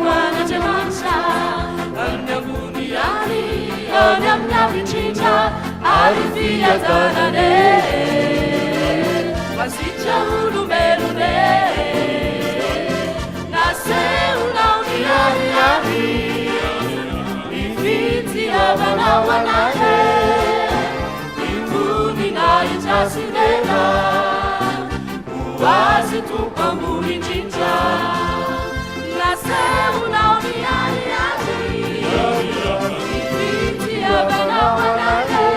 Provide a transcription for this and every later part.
Wanajamasa, Anyabuniani, Anyamnavichita, Arifia Tanane, Wasicha Urumelune, Naseu Nauniani, Ifiti Avanawanate, Imbuni Naitasinena, Uwazitu Pambuni Jinja. Naseu Nauniani, Ifiti Avanawanate,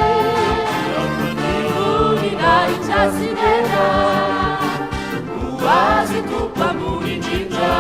Imbuni Naitasinena, Uwazitu Pambuni Jinja.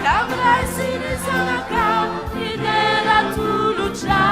Camera e si risalaka, idera tu lucia.